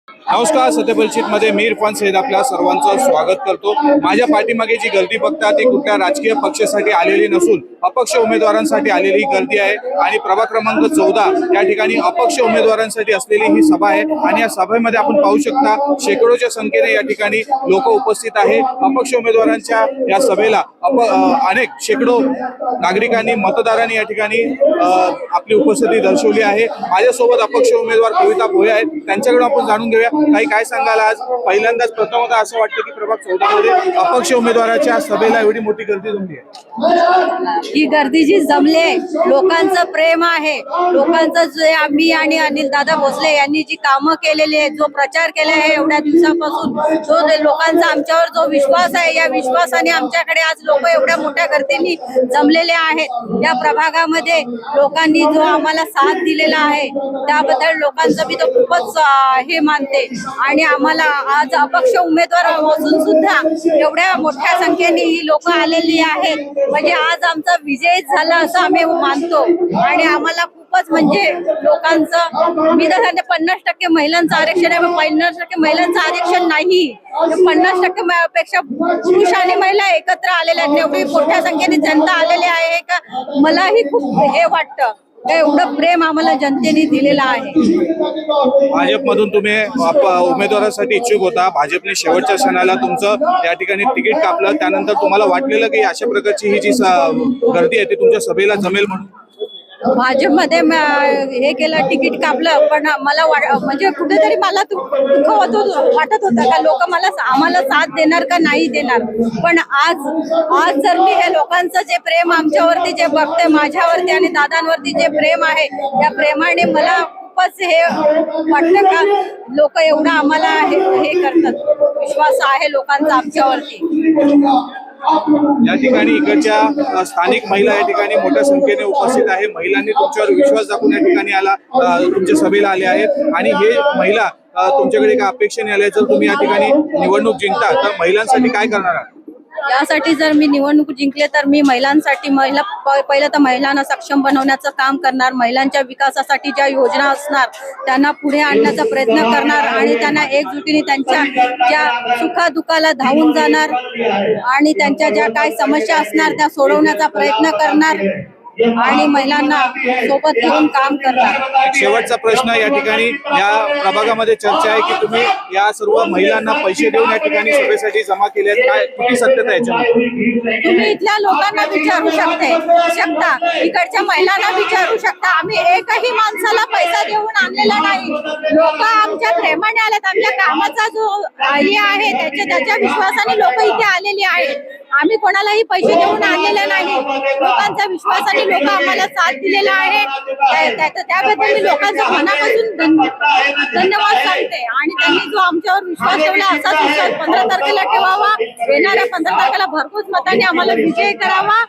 नमस्कार, सत्यपरिचित मध्ये मी इरफान सैद आपल्या सर्वांचं स्वागत करतो। माझ्या पाठीमागे जी गर्दी बघता ती कुठल्या राजकीय पक्षासाठी आलेली नसून अपक्ष उमेदवारांसाठी आलेली गर्दी आहे आणि प्रभाग क्रमांक 14 या ठिकाणी अपक्ष उमेदवारांसाठी असलेली ही सभा आहे आणि या सभेमध्ये आपण पाहू शकता शेकडोच्या संख्येने या ठिकाणी लोक उपस्थित आहे। अपक्ष उमेदवारांच्या या सभेला अनेक शेकडो नागरिकांनी मतदारांनी या ठिकाणी आपली उपस्थिती दर्शवली आहे। माझ्यासोबत अपक्ष उमेदवार कविता भोये आहेत, त्यांच्याकडून आपण जाणून घेऊया काही काय सांगाल। आज पहिल्यांदाच प्रथमतः असं वाटतं की प्रभाग 14 मध्ये अपक्ष उमेदवाराच्या सभेला एवढी मोठी गर्दी जमली आहे। ही गर्दी जी जमले, लोकांचं प्रेम आहे, लोकांचं जे आम्ही आणि अनिल दादा भोसले यांनी जी कामं केलेली आहे, जो प्रचार केला आहे एवढ्या दिवसापासून, जो लोकांचा आमच्यावर जो विश्वास आहे, या विश्वासाने आमच्याकडे आज लोक एवढ्या मोठ्या गर्दीने जमलेले आहेत। या प्रभागामध्ये लोकांनी जो आम्हाला साथ दिलेला आहे त्याबद्दल लोकांचं मी तो खूपच हे मानते आणि आम्हाला आज अपक्ष उमेदवार असून सुद्धा एवढ्या मोठ्या संख्येने ही लोक आलेली आहेत, म्हणजे आज आमचा विजय झाला असं आम्ही मानतो। आणि आम्हाला खूपच म्हणजे लोकांचं, मी तर सांगते 50% महिलांचं आरक्षण आहे, 50% महिलांचं आरक्षण नाही, 50% पेक्षा पुरुष आणि महिला एकत्र आलेल्या आहेत। एवढी मोठ्या संख्येने जनता आलेली आहे का मलाही खूप हे वाटतं, एवढं प्रेम आम्हाला जनतेने दिलेलं आहे। भाजपमधून तुम्ही उमेदवारासाठी इच्छुक होता, भाजपने शेवटच्या क्षणाला तुमचं या ठिकाणी तिकीट कापलं, त्यानंतर तुम्हाला वाटलेलं की अशा प्रकारची ही जी गर्दी आहे ती तुमच्या सभेला जमेल म्हणून? भाजपमध्ये हे केलं, तिकीट कापलं, पण मला म्हणजे कुठेतरी मला दुःख वाटत होतं का लोक आम्हाला साथ देणार का नाही देणार। पण आज जर मी हे लोकांचं जे प्रेम आमच्यावरती जे बघते, माझ्यावरती आणि दादांवरती जे प्रेम आहे, त्या प्रेमाने मला खूपच हे वाटतं का लोक एवढं आम्हाला हे करतात, विश्वास आहे लोकांचा आमच्यावरती। या ठिकाणी इकडच्या स्थानिक महिला या ठिकाणी मोठ्या संख्येने उपस्थित आहे। महिलांनी तुमच्यावर विश्वास दाखवून या ठिकाणी तुमच्या सभेला आले आहेत आणि हे महिला तुमच्याकडे एका अपेक्षेने आल्या, जर तुम्ही या ठिकाणी निवडणूक जिंकता तर महिलांसाठी काय करणार आहात? यासाठी जर मी निवडणूक जिंकले तर मी महिलांसाठी पहिलं तर महिलांना सक्षम बनवण्याचं काम करणार, महिलांच्या विकासासाठी ज्या योजना असणार त्यांना पुढे आणण्याचा प्रयत्न करणार आणि त्यांना एकजुटीने त्यांच्या ज्या सुखादुखाला धावून जाणार आणि त्यांच्या ज्या काही समस्या असणार त्या सोडवण्याचा प्रयत्न करणार आणि महिलांना सोबत घेऊन काम करणार। शेवटचा प्रश्न, या ठिकाणी या प्रभागामध्ये चर्चा आहे की तुम्ही या सर्व महिलांना पैसे देऊन या ठिकाणी सभेसाठी जमा केले आहेत, काय किती सत्यता याच्यामध्ये? तुम्ही इथल्या लोकांना विचारू शकता, इकडच्या महिलांना विचारू शकता, आम्ही एकही माणसाला पैसा देऊन आणलेला नाही। लोक आमच्या प्रेमाने आलेत, आमच्या कामाचा जो हे आहे त्याच्या विश्वासाने लोक इथे आलेली आहेत। आम्ही कोणालाही पैसे देऊन आणलेले नाही, लोकांच्या विश्वासाने लोक आम्हाला साथ दिलेला आहे, त्याबद्दल मी लोकांचा मनापासून धन्यवाद सांगते। आणि त्यांनी जो आमच्यावर विश्वास ठेवला असाच विश्वास 15 तारखेला ठेवावा, येणाऱ्या 15 तारखेला भरपूर मतांनी आम्हाला विजय करावा।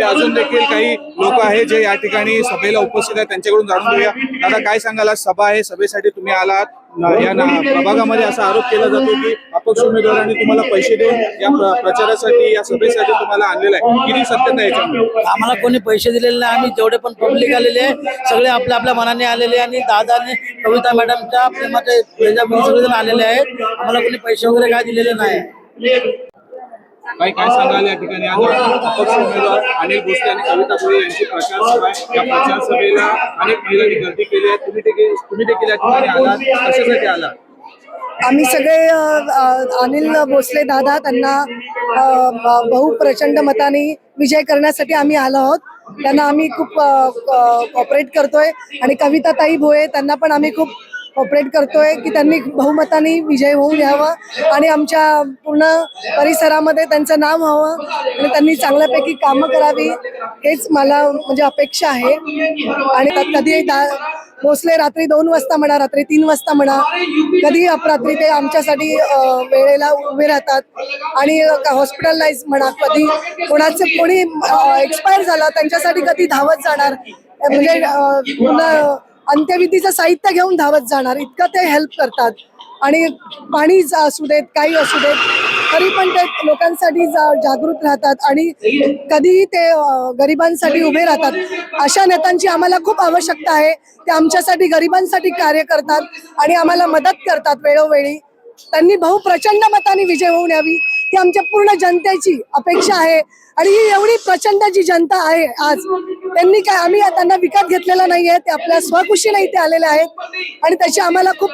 अजून देखील काही लोक आहेत जे या ठिकाणी सभेला उपस्थित आहेत, त्यांच्याकडून जाणून घेऊया। दादा, काय सांगाल, आज सभा आहे, सभेसाठी तुम्ही आलात, या प्रभागामध्ये असा आरोप केला जातो की अपक्ष उमेदवारांनी तुम्हाला पैसे देऊन या प्रचारासाठी, या सभेसाठी तुम्हाला आणलेला आहे, किती सत्यता याच्यामध्ये? आम्हाला कोणी पैसे दिलेले नाही, आम्ही जेवढे पण पब्लिक आलेले आहे सगळे आपल्या आपल्या मनाने आलेले आणि दादाने कविता मॅडमच्या प्रेमाचे सगळेजण आलेले आहेत, आम्हाला कोणी पैसे वगैरे काय दिलेले नाही। काय सांगाल, या ठिकाणी अपक्ष उमेदवार अनिल भोसले आणि कविता भोये यांची प्रचार सभा आहे, या प्रचार सभेला अनेक महिलांनी गर्दी केली आहे, तुम्ही देखील या ठिकाणी आलात, कशासाठी आलात? आम्ही सगळे अनिल भोसले दादा त्यांना बहु प्रचंड मताने विजय करण्यासाठी आम्ही आलो आहोत। त्यांना आम्ही खूप कॉपरेट करतोय आणि कविता ताई भोये त्यांना पण आम्ही खूप कॉपरेट करतोय की त्यांनी बहुमताने विजय होऊन यावं आणि आमच्या पूर्ण परिसरामध्ये त्यांचं नाव व्हावं आणि त्यांनी चांगल्यापैकी कामं करावी, हेच मला म्हणजे अपेक्षा आहे। आणि कधी भोसले रात्री 2 वाजता म्हणा, रात्री 3 वाजता म्हणा, कधी अपरात्री ते आमच्यासाठी वेळेला उभे राहतात आणि हॉस्पिटलाइज म्हणा, कधी कोणी एक्सपायर झाला त्यांच्यासाठी कधी धावत जाणार, म्हणजे पुन्हा अंत्यविधीचं साहित्य घेऊन धावत जाणार, इतकं ते हेल्प करतात। आणि पाणी असू देत, काही असू देत, तरी पण ते लोकांसाठी जागृत राहतात आणि कधीही ते गरिबांसाठी उभे राहतात। अशा नेत्यांची आम्हाला खूप आवश्यकता आहे। ते आमच्यासाठी गरिबांसाठी कार्य करतात आणि आम्हाला मदत करतात वेळोवेळी। त्यांनी प्रचंड मताने विजय होऊन यावी ही आमच्या पूर्ण जनतेची अपेक्षा आहे। आणि ही एवढी प्रचंड जी जनता आहे आज, त्यांनी काय आम्ही त्यांना विकत घेतलेला नाहीये, ते आपल्या स्वखुशीने इथे आलेले आहेत आणि त्याची आम्हाला खूप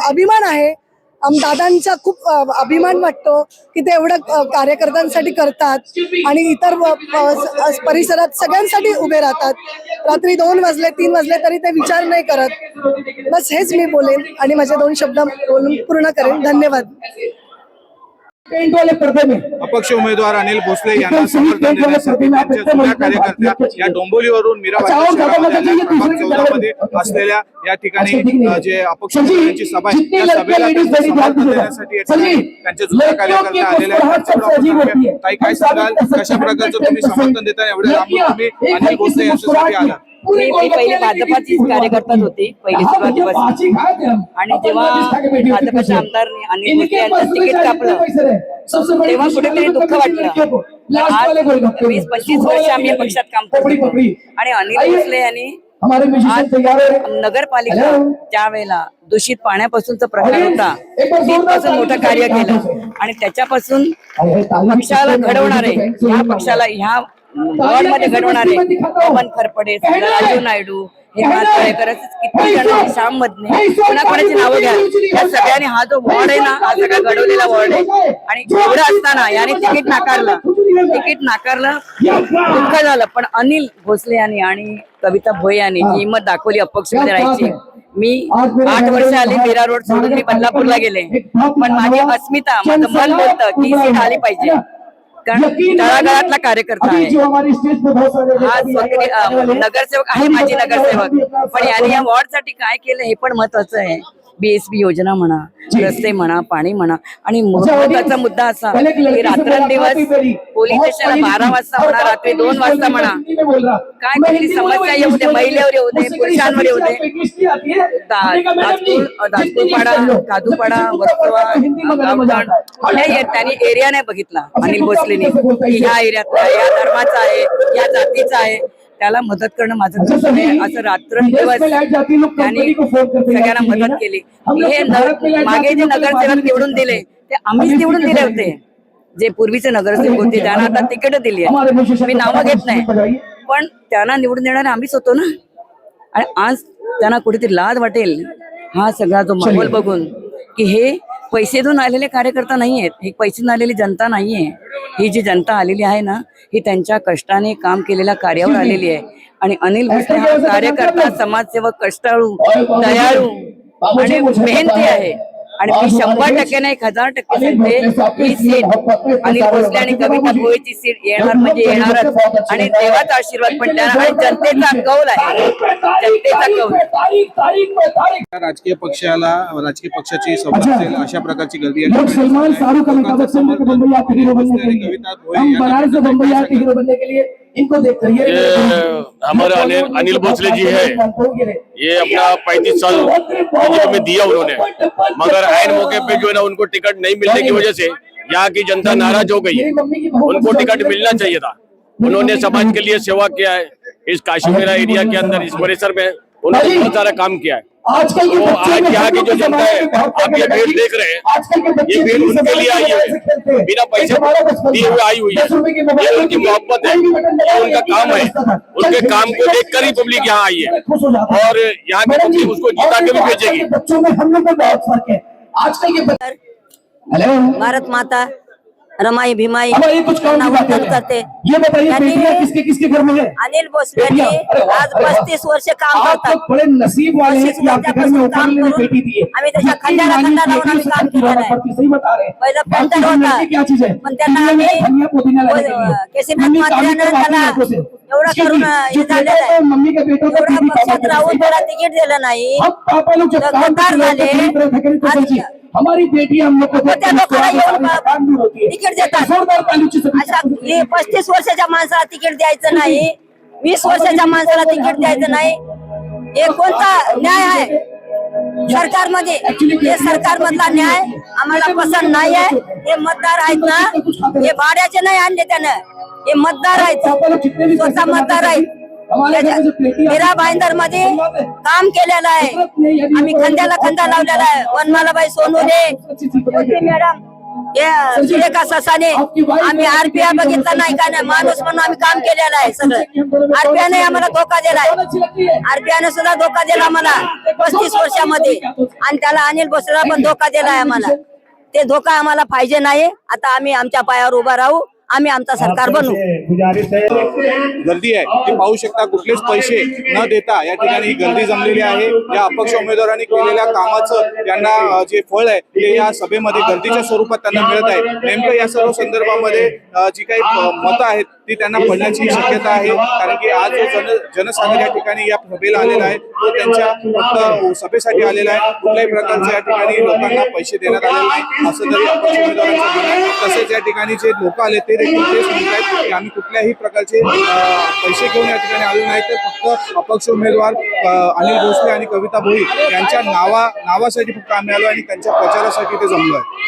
अभिमान आहे। दादांचा खूप अभिमान वाटतो की ते एवढं कार्यकर्त्यांसाठी करतात आणि इतर परिसरात सगळ्यांसाठी उभे राहतात। रात्री 2 वाजले 3 वाजले तरी ते विचार नाही करत। बस हेच मी बोलेन आणि माझे 2 शब्द बोलून पूर्ण करेन। धन्यवाद। अपक्ष उमेदवार अनिल भोसले यांना समर्थन देण्यासाठी त्यांच्या जुन्या कार्यकर्त्या या डोंबिवलीवरून मीराबाई शहरामध्ये आल्या। प्रभाग 14 मध्ये असलेल्या या ठिकाणी जे अपक्ष उमेदवारांची सभा आहे त्या सभेला त्यांचं समर्थन देण्यासाठी या ठिकाणी त्यांचे जुन्या कार्यकर्ते आलेले आहेत। ताई, काय सांगाल, कशा प्रकारचं तुम्ही समर्थन देता? एवढे लांबून तुम्ही अनिल भोसले यांच्यासाठी आला? मी पहिले भाजपाचीच कार्यकर्ताच होती पहिली सुरुवातीपासून, आणि जेव्हा भाजपाच्या आमदार अनिल भोसले यांचं तिकीट कापलं तेव्हा कुठेतरी दुःख वाटलं। आज 20-25 वर्ष आम्ही या पक्षात काम करतो आणि अनिल भोसले यांनी आज नगरपालिका ज्या वेळेला दूषित पाण्यापासूनचा प्रकार होता तिथपासून मोठं कार्य केलं आणि त्याच्यापासून पक्षाला घडवणारे, ह्या पक्षाला ह्या वॉर्ड मध्ये घडवणारे पवन खरपडे, राजू नायडू, हेमंत किती जण, श्याम मधने, कोणाकोणाची नावं घ्या, या सगळ्यांनी हा जो वॉर्ड आहे ना हा सगळा घडवलेला वॉर्ड आहे। आणि एवढं असताना याने तिकीट नाकारलं, दुःख झालं। पण अनिल भोसले यांनी आणि कविता भोये यांनी जी हिंमत दाखवली अपक्षमध्ये राहायची। मी 8 वर्ष आली, मीरा रोड सोडून मी बदलापूरला गेले, पण माझी अस्मिता, माझं मन बोलतं की सीट आली पाहिजे, कारण तळागाळातला कार्यकर्ता आहे हा, नगरसेवक आहे माझी नगरसेवक, पण याने या वॉर्ड साठी काय केलं हे पण महत्वाचं आहे। BSB योजना म्हणा, रस्ते म्हणा, पाणी म्हणा, आणि महत्वाचा मुद्दा असा की रात्रंदिवस पोलीस स्टेशनला 12 वाजता म्हणा, रात्री 2 वाजता म्हणा, काय कुठली समस्या येऊ दे, महिलेवर येऊ दे, पुरुषांवर येऊ दे, दासपूरपाडा, कादूपाडा, वस्तवा, गावठाण, त्यांनी एरिया नाही बघितला अनिल भोसलेने की ह्या एरियातला, या धर्माचा आहे, या जातीचा आहे, त्याला मदत करणं माझं कर्तव्य आहे। असं रात्रंदिवस त्यांनी सगळ्यांना मदत केली। हे मागे जे नगरसेवक निवडून दिले ते आम्हीच निवडून दिले होते, जे पूर्वीचे नगरसेवक होते त्यांना आता तिकीट दिली आहे, मी नावं घेत नाही, पण त्यांना निवडून देणारे आम्हीच होतो ना। आणि आज त्यांना कुठेतरी लाज वाटेल हा सगळा जो माहोल बघून की हे पैसे देऊन आलेले कार्यकर्ता नाही आहेत, ही पैसे देऊन आलेली जनता नाहीये। ही जी जनता आलेली आहे ना ही त्यांच्या कष्टाने काम केलेल्या कार्यावर आलेली आहे। आणि अनिल भोसले हा कार्यकर्ता, समाजसेवक, कष्टाळू, दयाळू आणि मेहनती आहे। आणि मी 100% नाही 1000% सांगते, ही सीट अनिल भोसले आणि कविता भोयेची सीट येणार म्हणजे येणारच, आणि देवाचा आशीर्वाद पण त्यांना, आणि जनतेचा कौल आहे, जनतेचा कौल। राजकीय पक्षाची सभा असेल अशा प्रकारची गर्दी आहे। सलमान शाहरुख का मुताबिक से बम्बई आते हीरो बनने के लिए, हम बनारस से बम्बई आते हीरो बनने के लिए इनको देखकर ये हमारा अनिल भोसले जी है, ये अपना 35 साल बीजेपी में दिया उन्होंने, मगर आइन मौके पे जो है ना उनको टिकट नहीं मिलने की वजह से यहाँ की जनता नाराज हो गई है। उनको टिकट मिलना चाहिए था। उन्होंने समाज के लिए सेवा किया है, इस काशीमीरा एरिया के अंदर, इस परिसर में उन्होंने बहुत सारा काम किया है। आजकल तो आज यहाँ की जो जनता है, आप ये भीड़ देख रहे हैं, ये भीड़ उनके लिए आई है, बिना पैसे दिए हुए आई हुई है। ये उनकी मोहब्बत है, ये उनका काम है, उनके काम को देखकर ही पब्लिक यहाँ आई है, और यहाँ की पब्लिक उसको जिता के भी भेजेगी। बच्चों में हम लोग में बहुत फर्क है। आजकल के हेलो, भारत माता रमाई भीमाई ये कुछ काम की बात करते। ये बताइए बेटियां किसके किसके घर में है? अनिल भोसले आज 35 वर्ष काम आप करतात। तो बड़े नसीब वाले हैं कि आपके घर में ऊपर ने बेटी दी है। आम्ही त्याच्या खंडाला खंडा लावून आम्ही काम केलेलं आहे। सही बता रहे हैं। पहिला पेंटर होता, क्या चीज है? पण त्यांना आम्ही केसीनाथ मात्र्यानं त्याला एवढं करून हे झालेलं आहे। मम्मी के बेटों को एवढं पक्षात राहून त्याला तिकीट दिलं नाही, अब पापा लोग जब काम गद्दार झाले। हमारी बेटी हम लोग को त्या लोकांना येऊन तिकीट देतात। जोरदार तालीची अशा हे 35 वर्षाच्या माणसाला तिकीट द्यायचं नाही, 20 वर्षाच्या माणसाला तिकीट द्यायचं नाही, हे कोणता न्याय आहे? सरकारमध्ये हे सरकारमधला न्याय आम्हाला पसंत नाही आहे. हे मतदार आहेत ना, हे भाड्याचे नाही आणले त्यानं, हे मतदार आहेत, स्वतः मतदार आहेत. मीरा भाईंदर मध्ये काम केलेलं आहे, आम्ही खंद्याला खंदा लावलेला आहे. वनमालाबाई सोनवणे, ज्योती मॅडम, सुरेखा ससाने, आम्ही आरपीआय बघितला नाही का नाही, माणूस म्हणून आम्ही काम केलेलं आहे सगळं. आरपीआयने आम्हाला धोका दिलाय, आरपीआयने सुद्धा धोका दिला आम्हाला 35 वर्षामध्ये, आणि त्याला अनिल भोसलेला पण धोका दिलाय आम्हाला. ते धोका आम्हाला पाहिजे नाही. आता आम्ही आमच्या पायावर उभा राहू, आम्ही आमचा सरकार बनवू. गर्दी आहे ती पाहू शकता. कुठलेच पैसे न देता या ठिकाणी ही गर्दी जमलेली आहे. या अपक्ष उमेदवारांनी केलेल्या कामाचं त्यांना जे फळ आहे ते या सभेमध्ये गर्दीच्या स्वरूपात त्यांना मिळत आहे. नेमकं या सर्व संदर्भामध्ये जी काही मतं आहेत ती त्यांना पडण्याची शक्यता आहे. कारण की आज जो जनसागर या ठिकाणी या सभेला आलेला आहे तो त्यांच्या फक्त सभेसाठी आलेला आहे. कुठल्याही प्रकारच्या या ठिकाणी लोकांना पैसे देण्यात आलेले नाही असं तरी अपक्ष उमेदवारांचं म्हणणं आहे. तसेच या ठिकाणी जे लोक आले ते देखील तेच म्हणतात की आम्ही कुठल्याही प्रकारचे पैसे घेऊन या ठिकाणी आलो नाही, तर फक्त अपक्ष उमेदवार अनिल भोसले आणि कविता भोई यांच्या नावासाठी फक्त आम्ही आलो आणि त्यांच्या प्रचारासाठी ते जमलो आहे.